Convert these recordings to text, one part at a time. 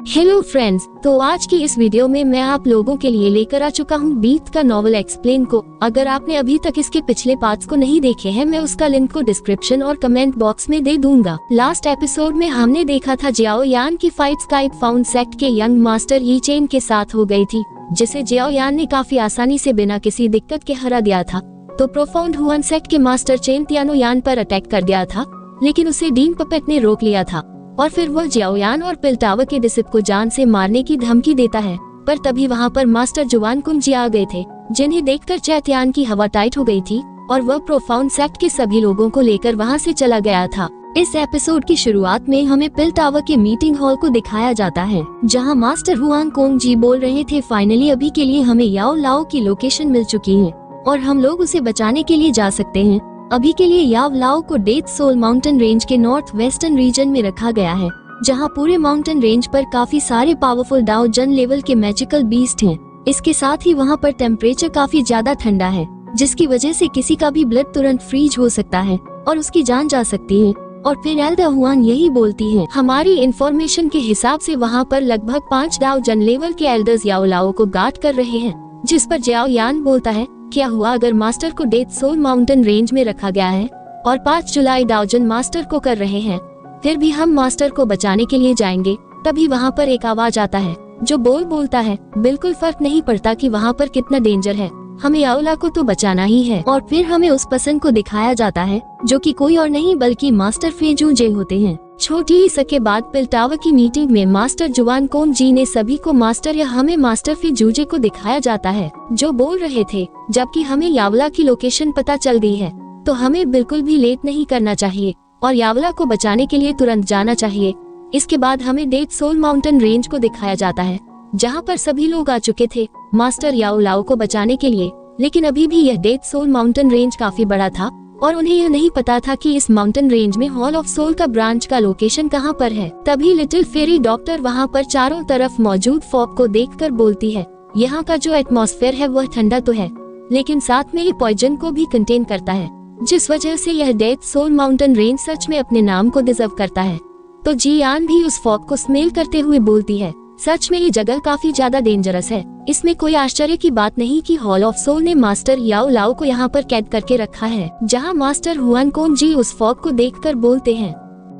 Hello friends, तो आज की इस वीडियो में मैं आप लोगों के लिए लेकर आ चुका हूँ बीथ का नॉवल एक्सप्लेन को। अगर आपने अभी तक इसके पिछले पार्ट्स को नहीं देखे हैं, मैं उसका लिंक को डिस्क्रिप्शन और कमेंट बॉक्स में दे दूंगा। लास्ट एपिसोड में हमने देखा था जियाओ यान की फाइट स्काइप फाउंड सेक्ट के यंग मास्टर यी चेन के साथ हो गई थी, जिसे जियाओ यान ने काफी आसानी से बिना किसी दिक्कत के हरा दिया था। तो प्रोफाउंड हुआन सेक्ट के मास्टर चेन तियानो यान पर अटैक कर दिया था, लेकिन उसे डीन पपेट ने रोक लिया था और फिर वह जियाओ यान और पिलटावर के डिसिप को जान से मारने की धमकी देता है। पर तभी वहाँ पर मास्टर जुआन कुंजी आ गए थे, जिन्हें देखकर चैतियान की हवा टाइट हो गई थी और वह प्रोफाउंड सेक्ट के सभी लोगों को लेकर वहाँ से चला गया था। इस एपिसोड की शुरुआत में हमें पिलटावर के मीटिंग हॉल को दिखाया जाता है, जहाँ मास्टर हुआन कोंगजी बोल रहे थे, फाइनली अभी के लिए हमें याओ लाओ की लोकेशन मिल चुकी है और हम लोग उसे बचाने के लिए जा सकते हैं। अभी के लिए याओ लाओ को डेथ सोल माउंटेन रेंज के नॉर्थ वेस्टर्न रीजन में रखा गया है, जहां पूरे माउंटेन रेंज पर काफी सारे पावरफुल डाओ जन लेवल के मैजिकल बीस्ट हैं। इसके साथ ही वहां पर टेम्परेचर काफी ज्यादा ठंडा है, जिसकी वजह से किसी का भी ब्लड तुरंत फ्रीज हो सकता है और उसकी जान जा सकती है। और फिर एल्डर हुआन यही बोलती है, हमारी इंफॉर्मेशन के हिसाब से वहाँ पर लगभग 5 डाओ जन लेवल के एल्डर्स याओ लाओ को गार्ड कर रहे हैं। जिस पर जियाओ यान बोलता है, क्या हुआ अगर मास्टर को डेथ सोल माउंटेन रेंज में रखा गया है और 5 जुलाई डाउजन मास्टर को कर रहे हैं, फिर भी हम मास्टर को बचाने के लिए जाएंगे। तभी वहाँ पर एक आवाज आता है जो बोलता है, बिल्कुल फर्क नहीं पड़ता कि वहाँ पर कितना डेंजर है, हमें याओला को तो बचाना ही है। और फिर हमें उस पर्सन को दिखाया जाता है, जो कि कोई और नहीं बल्कि मास्टर फेजूजे होते हैं। छोटी ही सके बाद पिलटावर की मीटिंग में मास्टर जुआन कोंगजी ने सभी को मास्टर या हमें मास्टर फेजूजे को दिखाया जाता है, जो बोल रहे थे, जबकि हमें यावला की लोकेशन पता चल गई है तो हमें बिल्कुल भी लेट नहीं करना चाहिए और यावला को बचाने के लिए तुरंत जाना चाहिए। इसके बाद हमें डेथ सोल माउंटेन रेंज को दिखाया जाता है, जहाँ पर सभी लोग आ चुके थे मास्टर याओ लाओ को बचाने के लिए। लेकिन अभी भी यह डेथ सोल माउंटेन रेंज काफी बड़ा था और उन्हें यह नहीं पता था कि इस माउंटेन रेंज में हॉल ऑफ सोल का ब्रांच का लोकेशन कहाँ पर है। तभी लिटिल फेरी डॉक्टर वहाँ पर चारों तरफ मौजूद फॉग को देखकर बोलती है, यहाँ का जो एटमॉस्फेयर है वह ठंडा तो है, लेकिन साथ में ये पॉइजन को भी कंटेन करता है, जिस वजह से यह डेथ सोल माउंटेन रेंज सच में अपने नाम को डिजर्व करता है। तो जियान भी उस फॉग को स्मेल करते हुए बोलती है, सच में ये जगह काफी ज्यादा डेंजरस है। इसमें कोई आश्चर्य की बात नहीं कि हॉल ऑफ सोल ने मास्टर याओ लाओ को यहाँ पर कैद करके रखा है। जहाँ मास्टर हुआन कोंगजी उस फॉग को देखकर बोलते हैं,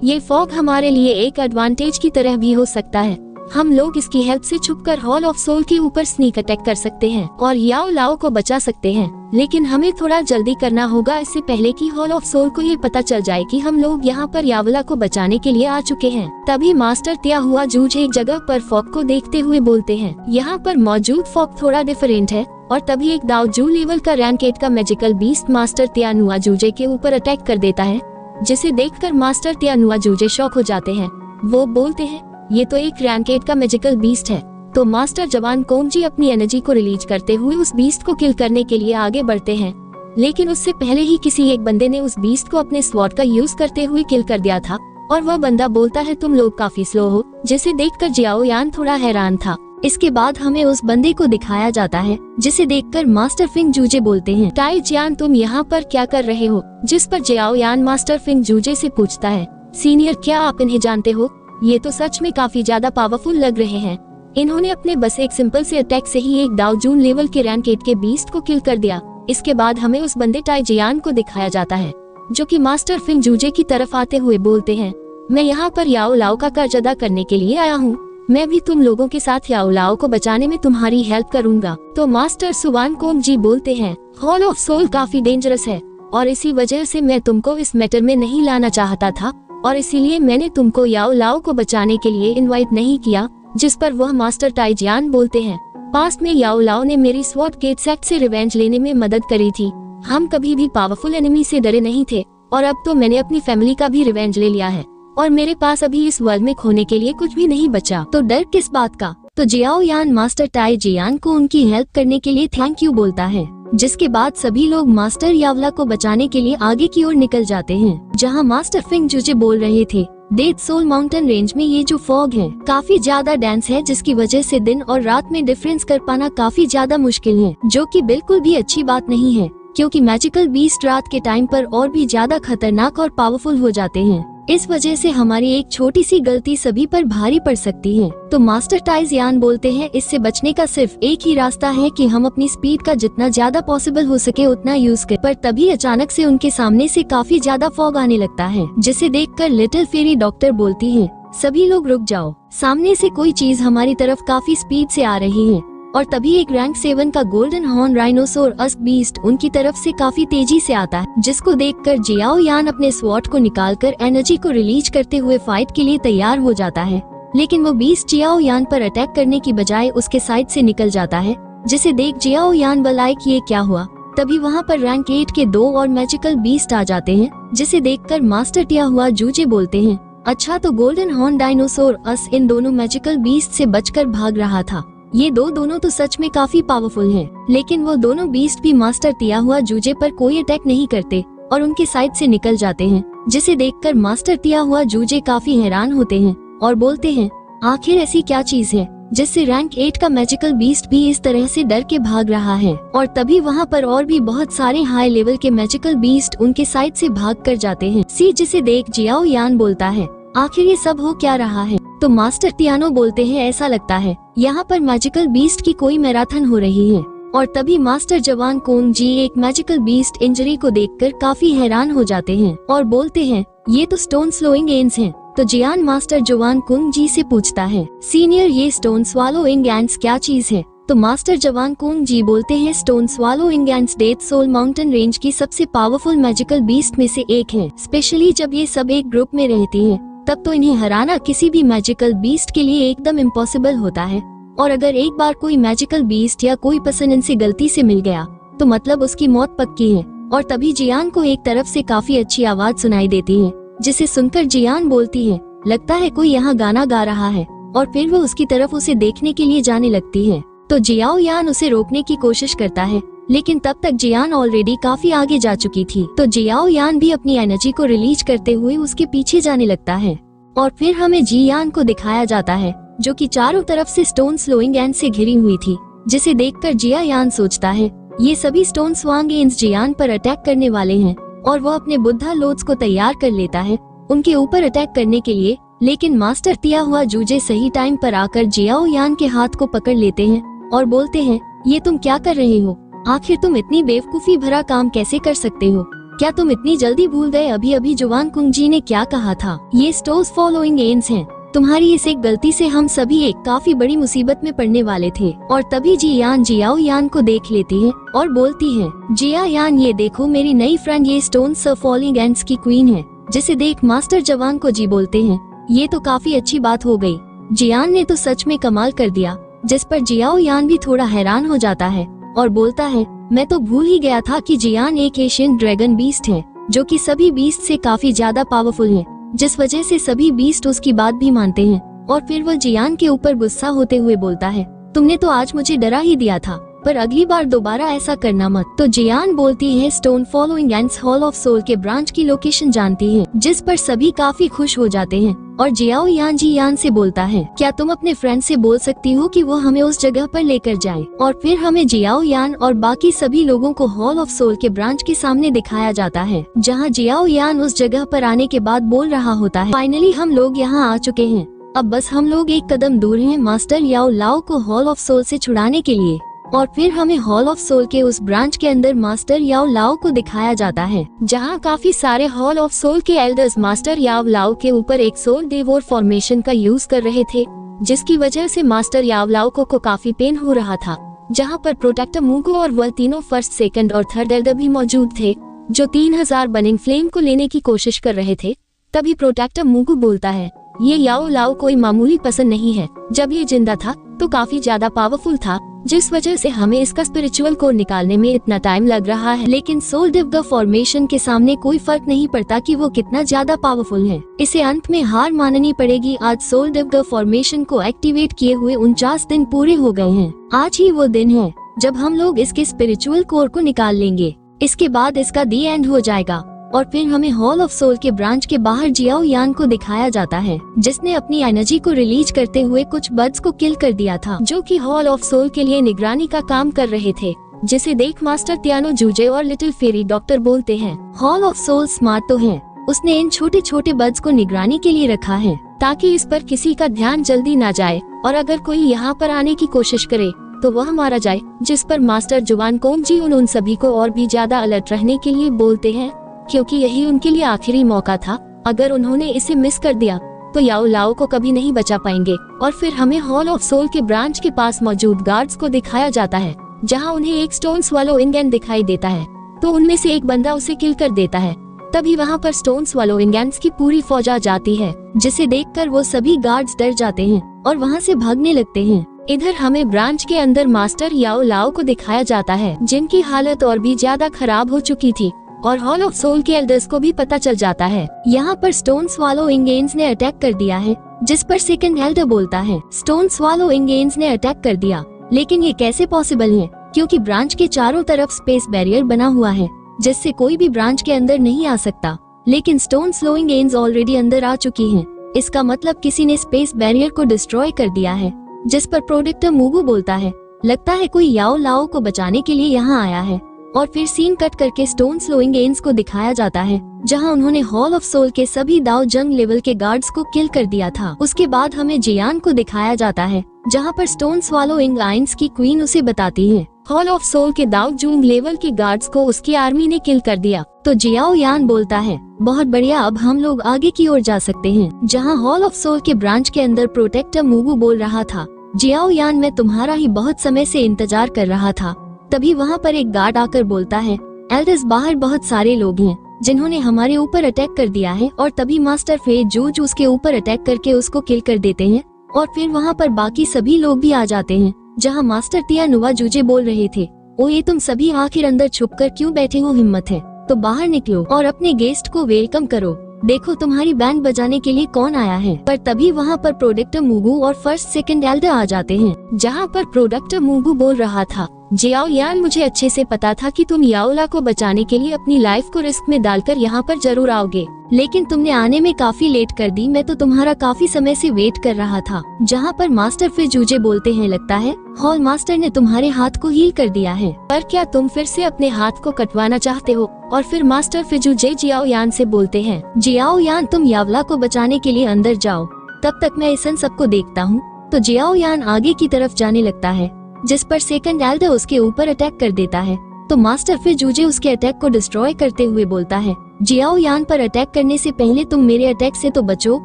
ये फॉग हमारे लिए एक एडवांटेज की तरह भी हो सकता है, हम लोग इसकी हेल्प से छुपकर हॉल ऑफ सोल के ऊपर स्नीक अटैक कर सकते हैं और याओ लाओ को बचा सकते हैं। लेकिन हमें थोड़ा जल्दी करना होगा, इससे पहले कि हॉल ऑफ सोल को ये पता चल जाए कि हम लोग यहाँ पर यावला को बचाने के लिए आ चुके हैं। तभी मास्टर त्या हुआ जूझ एक जगह पर फॉग को देखते हुए बोलते हैं, यहाँ पर मौजूद फॉग थोड़ा डिफरेंट है। और तभी एक दाओ जू लेवल का रैंक 8 का मैजिकल बीस्ट मास्टर त्यानुआ जूजे के ऊपर अटैक कर देता है, जिसे देखकर मास्टर त्यानुआ जूजे शॉक हो जाते हैं। वो बोलते हैं, ये तो एक रैंक 8 का मैजिकल बीस्ट है। तो मास्टर जवान कोंगजी अपनी एनर्जी को रिलीज करते हुए उस बीस्ट को किल करने के लिए आगे बढ़ते हैं, लेकिन उससे पहले ही किसी एक बंदे ने उस बीस्ट को अपने स्वॉर्ड का यूज करते हुए किल कर दिया था और वह बंदा बोलता है, तुम लोग काफी स्लो हो, जिसे देखकर जियाओ यान थोड़ा हैरान था। इसके बाद हमें उस बंदे को दिखाया जाता है, जिसे देखकर मास्टर फिंग जूजे बोलते हैं, टाई जियान तुम यहाँ पर क्या कर रहे हो? जिस पर जियाओ यान मास्टर फिंग जूजे से पूछता है, सीनियर क्या आप इन्हें जानते हो? ये तो सच में काफी ज्यादा पावरफुल लग रहे हैं। इन्होंने अपने बस एक सिंपल से अटैक से ही एक दाओ जून लेवल के रैंक 8 के बीस्ट को किल कर दिया। इसके बाद हमें उस बंदे टाई जियान को दिखाया जाता है, जो कि मास्टर फिंग जूजे की तरफ आते हुए बोलते हैं, मैं यहाँ पर याओ लाओ का कर्ज अदा करने के लिए आया हूँ, मैं भी तुम लोगों के साथ याओ लाओ को बचाने में तुम्हारी हेल्प करूँगा। तो मास्टर सुवान कोंगजी बोलते हैं, हॉल ऑफ सोल काफी डेंजरस है और इसी वजह से मैं तुमको इस मैटर में नहीं लाना चाहता था और इसीलिए मैंने तुमको याओ लाओ को बचाने के लिए इनवाइट नहीं किया। जिस पर वह मास्टर टाई जियान बोलते हैं, पास्ट में याओ लाओ ने मेरी स्वॉर्ड गेट सेक्ट से रिवेंज लेने में मदद करी थी, हम कभी भी पावरफुल एनिमी से डरे नहीं थे और अब तो मैंने अपनी फैमिली का भी रिवेंज ले लिया है और मेरे पास अभी इस वर्ल्ड में खोने के लिए कुछ भी नहीं बचा, तो डर किस बात का? तो जियाओ यान मास्टर टाई जियान को उनकी हेल्प करने के लिए थैंक यू बोलता है, जिसके बाद सभी लोग मास्टर यावला को बचाने के लिए आगे की ओर निकल जाते हैं, जहां मास्टर फिंग जूजे बोल रहे थे, डेथ सोल माउंटेन रेंज में ये जो फॉग है काफी ज्यादा डेंस है, जिसकी वजह से दिन और रात में डिफरेंस कर पाना काफी ज्यादा मुश्किल है, जो कि बिल्कुल भी अच्छी बात नहीं है, क्योंकि मैजिकल बीस्ट रात के टाइम पर और भी ज्यादा खतरनाक और पावरफुल हो जाते हैं। इस वजह से हमारी एक छोटी सी गलती सभी पर भारी पड़ सकती है। तो मास्टर टाइज यान बोलते हैं इससे बचने का सिर्फ एक ही रास्ता है कि हम अपनी स्पीड का जितना ज्यादा पॉसिबल हो सके उतना यूज करें। पर तभी अचानक से उनके सामने से काफी ज्यादा फॉग आने लगता है, जिसे देखकर लिटिल फेरी डॉक्टर बोलती है सभी लोग रुक जाओ, सामने से कोई चीज हमारी तरफ काफी स्पीड से आ रही है। और तभी एक रैंक 7 का गोल्डन हॉर्न राइनोसोरस बीस्ट उनकी तरफ से काफी तेजी से आता है, जिसको देखकर जियाओ यान अपने स्वॉर्ड को निकालकर एनर्जी को रिलीज करते हुए फाइट के लिए तैयार हो जाता है। लेकिन वो बीस्ट जियाओ यान पर अटैक करने की बजाय उसके साइड से निकल जाता है, जिसे देख जियाओ यान बलाए कि ये क्या हुआ। तभी वहाँ पर रैंक 8 के 2 और मैजिकल बीस्ट आ जाते हैं, जिसे देखकर मास्टर टिया हुआ जूजे बोलते हैं अच्छा तो गोल्डन हॉर्न डायनोसोरस इन दोनों मैजिकल बीस्ट से बचकर भाग रहा था। ये दोनों तो सच में काफी पावरफुल हैं, लेकिन वो दोनों बीस्ट भी मास्टर टिया हुआ जूजे पर कोई अटैक नहीं करते और उनके साइड से निकल जाते हैं, जिसे देखकर मास्टर टिया हुआ जूजे काफी हैरान होते हैं और बोलते हैं आखिर ऐसी क्या चीज है जिससे रैंक 8 का मैजिकल बीस्ट भी इस तरह से डर के भाग रहा है। और तभी वहाँ पर और भी बहुत सारे हाई लेवल के मैजिकल बीस्ट उनके साइड से भाग कर जाते हैं। जिसे देख जियाओ यान बोलता है आखिर ये सब हो क्या रहा है। तो मास्टर टियानो बोलते हैं ऐसा लगता है यहाँ पर मैजिकल बीस्ट की कोई मैराथन हो रही है। और तभी मास्टर जवान कोंग जी एक मैजिकल बीस्ट इंजरी को देखकर काफी हैरान हो जाते हैं और बोलते हैं ये तो स्टोन स्लोइंग एंड्स हैं। तो जियान मास्टर जवान कुंग जी से पूछता है सीनियर ये स्टोन स्वालोइंग एंड्स क्या चीज है। तो मास्टर जवान कुंग जी बोलते हैं stone swallowing ends death soul mountain range की सबसे पावरफुल मैजिकल बीस्ट में से एक है। स्पेशली जब ये सब एक ग्रुप में रहती है तब तो इन्हें हराना किसी भी मैजिकल बीस्ट के लिए एकदम इम्पॉसिबल होता है। और अगर एक बार कोई मैजिकल बीस्ट या कोई पर्सन इनसे गलती से मिल गया तो मतलब उसकी मौत पक्की है। और तभी जियान को एक तरफ से काफी अच्छी आवाज सुनाई देती है, जिसे सुनकर जियान बोलती है लगता है कोई यहाँ गाना गा रहा है। और फिर वो उसकी तरफ उसे देखने के लिए जाने लगती है। तो जियाओ यान उसे रोकने की कोशिश करता है, लेकिन तब तक जियान ऑलरेडी काफी आगे जा चुकी थी। तो जियाओ यान भी अपनी एनर्जी को रिलीज करते हुए उसके पीछे जाने लगता है। और फिर हमें जियान को दिखाया जाता है जो कि चारों तरफ से स्टोन स्लोइंग एंड से घिरी हुई थी, जिसे देखकर जिया यान सोचता है ये सभी स्टोन स्वांग एंड्स जियान पर अटैक करने वाले हैं। और वो अपने बुद्धा लोड्स को तैयार कर लेता है उनके ऊपर अटैक करने के लिए। लेकिन मास्टर टिया हुआ जूजे सही टाइम पर आकर जियाओ यान के हाथ को पकड़ लेते हैं और बोलते हैं ये तुम क्या कर रहे हो, आखिर तुम इतनी बेवकूफी भरा काम कैसे कर सकते हो। क्या तुम इतनी जल्दी भूल गए अभी अभी जवान कुंग जी ने क्या कहा था। ये स्टोन्स फॉलोइंग एंड्स हैं, तुम्हारी इस एक गलती से हम सभी एक काफी बड़ी मुसीबत में पड़ने वाले थे। और तभी जियान जियाओ यान को देख लेती है और बोलती है जिया यान ये देखो मेरी नई फ्रेंड ये स्टोन्स फॉलोइंग एंड्स की क्वीन है। जिसे देख मास्टर जवान को जी बोलते हैं ये तो काफी अच्छी बात हो गई, जियान ने तो सच में कमाल कर दिया। जिस पर जियाओ यान भी थोड़ा हैरान हो जाता है और बोलता है मैं तो भूल ही गया था कि जियान एक एशियन ड्रैगन बीस्ट है जो कि सभी बीस्ट से काफी ज्यादा पावरफुल है, जिस वजह से सभी बीस्ट उसकी बात भी मानते हैं। और फिर वह जियान के ऊपर गुस्सा होते हुए बोलता है तुमने तो आज मुझे डरा ही दिया था, पर अगली बार दोबारा ऐसा करना मत। तो जियान बोलती है stone following ends hall of soul के ब्रांच की लोकेशन जानती है, जिस पर सभी काफी खुश हो जाते हैं। और जियाओ यान जियान से बोलता है क्या तुम अपने फ्रेंड से बोल सकती हो कि वो हमें उस जगह पर लेकर जाए। और फिर हमें जियाओ यान और बाकी सभी लोगों को हॉल ऑफ सोल के ब्रांच के सामने दिखाया जाता है, जहाँ जियाओ यान उस जगह पर आने के बाद बोल रहा होता है फाइनली हम लोग यहाँ आ चुके हैं, अब बस हम लोग एक कदम दूर हैं मास्टर याओ लाओ को हॉल ऑफ सोल से छुड़ाने के लिए। और फिर हमें हॉल ऑफ सोल के उस ब्रांच के अंदर मास्टर याओ लाओ को दिखाया जाता है, जहां काफी सारे हॉल ऑफ सोल के एल्डर्स मास्टर याओ लाओ के ऊपर एक सोल डेवोर फॉर्मेशन का यूज कर रहे थे, जिसकी वजह से मास्टर याओ लाओ को काफी पेन हो रहा था। जहां पर प्रोटेक्टर मूगो और वह तीनों फर्स्ट सेकंड और थर्ड एल्डर भी मौजूद थे जो 3000 बर्निंग फ्लेम को लेने की कोशिश कर रहे थे। तभी प्रोटेक्टर मूगो बोलता है ये याओ लाओ कोई मामूली पसंद नहीं है, जब ये जिंदा था तो काफी ज्यादा पावरफुल था, जिस वजह से हमें इसका स्पिरिचुअल कोर निकालने में इतना टाइम लग रहा है। लेकिन सोल डिवगर फॉर्मेशन के सामने कोई फर्क नहीं पड़ता कि वो कितना ज्यादा पावरफुल है, इसे अंत में हार माननी पड़ेगी। आज सोल डिवगर फॉर्मेशन को एक्टिवेट किए हुए 49 दिन पूरे हो गए हैं। आज ही वो दिन है जब हम लोग इसके स्पिरिचुअल कोर को निकाल लेंगे, इसके बाद इसका दी एंड हो जाएगा। और फिर हमें हॉल ऑफ सोल के ब्रांच के बाहर जियाओ यान को दिखाया जाता है, जिसने अपनी एनर्जी को रिलीज करते हुए कुछ बर्ड्स को किल कर दिया था जो कि हॉल ऑफ सोल के लिए निगरानी का काम कर रहे थे। जिसे देख मास्टर टियानो जूजे और लिटिल फेरी डॉक्टर बोलते हैं हॉल ऑफ सोल स्मार्ट तो हैं, उसने इन छोटे छोटे बर्ड्स को निगरानी के लिए रखा है ताकि इस पर किसी का ध्यान जल्दी ना जाए और अगर कोई यहाँ पर आने की कोशिश करे तो वह मारा जाए। जिस पर मास्टर जुवान कोंग जी उन सभी को और भी ज्यादा अलर्ट रहने के लिए बोलते हैं, क्योंकि यही उनके लिए आखिरी मौका था। अगर उन्होंने इसे मिस कर दिया तो याओ लाओ को कभी नहीं बचा पाएंगे। और फिर हमें हॉल ऑफ सोल के ब्रांच के पास मौजूद गार्ड्स को दिखाया जाता है, जहां उन्हें एक स्टोन स्वैलोइंग एंट दिखाई देता है, तो उनमें से एक बंदा उसे किल कर देता है। तभी वहां पर स्टोन स्वैलोइंग एंट्स की पूरी फौज आ जाती है, जिसे देखकर वो सभी गार्ड्स डर जाते हैं और वहां से भागने लगते हैं। इधर हमें ब्रांच के अंदर मास्टर याओ लाओ को दिखाया जाता है, जिनकी हालत और भी ज्यादा खराब हो चुकी थी और हॉल ऑफ सोल के एल्डर्स को भी पता चल जाता है। यहाँ पर स्टोन स्वैलोइंग एंट्स ने अटैक कर दिया है, जिस पर सेकंड एल्डर बोलता है स्टोन स्वैलोइंग एंट्स ने अटैक कर दिया, लेकिन ये कैसे पॉसिबल है, क्योंकि ब्रांच के चारों तरफ स्पेस बैरियर बना हुआ है जिससे कोई भी ब्रांच के अंदर नहीं आ सकता। लेकिन स्टोन स्वैलोइंग एंट्स ऑलरेडी अंदर आ चुकी हैं। इसका मतलब किसी ने स्पेस बैरियर को डिस्ट्रॉय कर दिया है। जिस पर प्रोटेक्टर मूगू बोलता है लगता है कोई याओ लाओ को बचाने के लिए यहाँ आया है। और फिर सीन कट करके स्टोन स्वैलोइंग एंट्स को दिखाया जाता है, जहां उन्होंने हॉल ऑफ सोल के सभी दाओ जंग लेवल के गार्ड्स को किल कर दिया था। उसके बाद हमें जियान को दिखाया जाता है, जहां पर स्टोन स्वैलोइंग एंट्स की क्वीन उसे बताती है हॉल ऑफ सोल के दाओ जंग लेवल के गार्ड्स को उसकी आर्मी ने किल कर दिया। तो जियाओ यान बोलता है बहुत बढ़िया, अब हम लोग आगे की ओर जा सकते हैं। जहाँ हॉल ऑफ सोल के ब्रांच के अंदर प्रोटेक्टर मूगू बोल रहा था, जियाओ यान मैं तुम्हारा ही बहुत समय से इंतजार कर रहा था। तभी वहाँ पर एक गार्ड आकर बोलता है एल्डर्स बाहर बहुत सारे लोग हैं जिन्होंने हमारे ऊपर अटैक कर दिया है। और तभी मास्टर फे जूज उसके ऊपर अटैक करके उसको किल कर देते हैं। और फिर वहाँ पर बाकी सभी लोग भी आ जाते हैं, जहाँ मास्टर तिया नुआ जूजे बोल रहे थे ओ ये तुम सभी आखिर अंदर छुप कर क्यों बैठे हो, हिम्मत है तो बाहर निकलो और अपने गेस्ट को वेलकम करो, देखो तुम्हारी बैंड बजाने के लिए कौन आया है। पर तभी वहाँ पर प्रोटेक्टर मूगू और फर्स्ट सेकंड एल्डर आ जाते हैं, जहाँ पर प्रोटेक्टर मूगू बोल रहा था जियाओ यान मुझे अच्छे से पता था कि तुम याओला को बचाने के लिए अपनी लाइफ को रिस्क में डालकर यहाँ पर जरूर आओगे, लेकिन तुमने आने में काफी लेट कर दी। मैं तो तुम्हारा काफी समय से वेट कर रहा था। जहाँ पर मास्टर फिर जूजे बोलते हैं लगता है हॉल मास्टर ने तुम्हारे हाथ को हील कर दिया है, पर क्या तुम फिर से अपने हाथ को कटवाना चाहते हो। और फिर मास्टर फिजूजे जियाओ यान से बोलते हैं जियाओ यान तुम यावला को बचाने के लिए अंदर जाओ, तब तक मैं इस सबको देखता हूँ। तो जियाओ यान आगे की तरफ जाने लगता है, जिस पर सेकंड एल्डर उसके ऊपर अटैक कर देता है। तो मास्टर फिर जूजे उसके अटैक को डिस्ट्रॉय करते हुए बोलता है जियाओ यान पर अटैक करने से पहले तुम मेरे अटैक से तो बचो।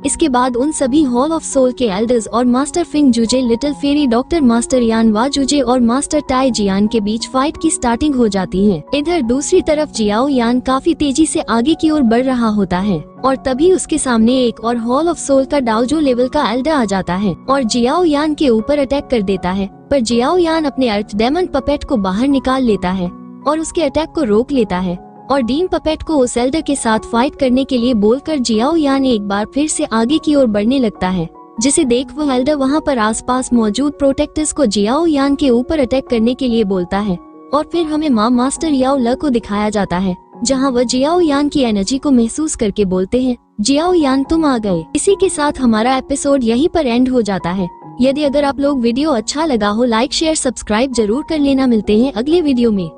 इसके बाद उन सभी हॉल ऑफ सोल के एल्डर्स और मास्टर फिंग जूजे, लिटिल फेरी डॉक्टर मास्टर यान वा जूजे और मास्टर टाई जियान के बीच फाइट की स्टार्टिंग हो जाती है। इधर दूसरी तरफ जियाओ यान काफी तेजी से आगे की ओर बढ़ रहा होता है और तभी उसके सामने एक और हॉल ऑफ सोल का डाओजो लेवल का एल्डर आ जाता है और जियाओ यान के ऊपर अटैक कर देता है। पर जियाओ यान अपने अर्थ डेमन पपेट को बाहर निकाल लेता है और उसके अटैक को रोक लेता है और डीम पपेट को उस एल्डर के साथ फाइट करने के लिए बोलकर जियाओ यान एक बार फिर से आगे की ओर बढ़ने लगता है, जिसे देख वो एल्डर वहाँ पर आसपास मौजूद प्रोटेक्टर्स को जियाओ यान के ऊपर अटैक करने के लिए बोलता है। और फिर हमें मास्टर याओ ल को दिखाया जाता है, जहाँ वह जियाओ यान की एनर्जी को महसूस करके बोलते हैं जियाओ यान तुम आ गए। इसी के साथ हमारा एपिसोड यहीं पर एंड हो जाता है। यदि अगर आप लोग वीडियो अच्छा लगा हो लाइक शेयर सब्सक्राइब जरूर कर लेना। मिलते हैं अगले वीडियो में।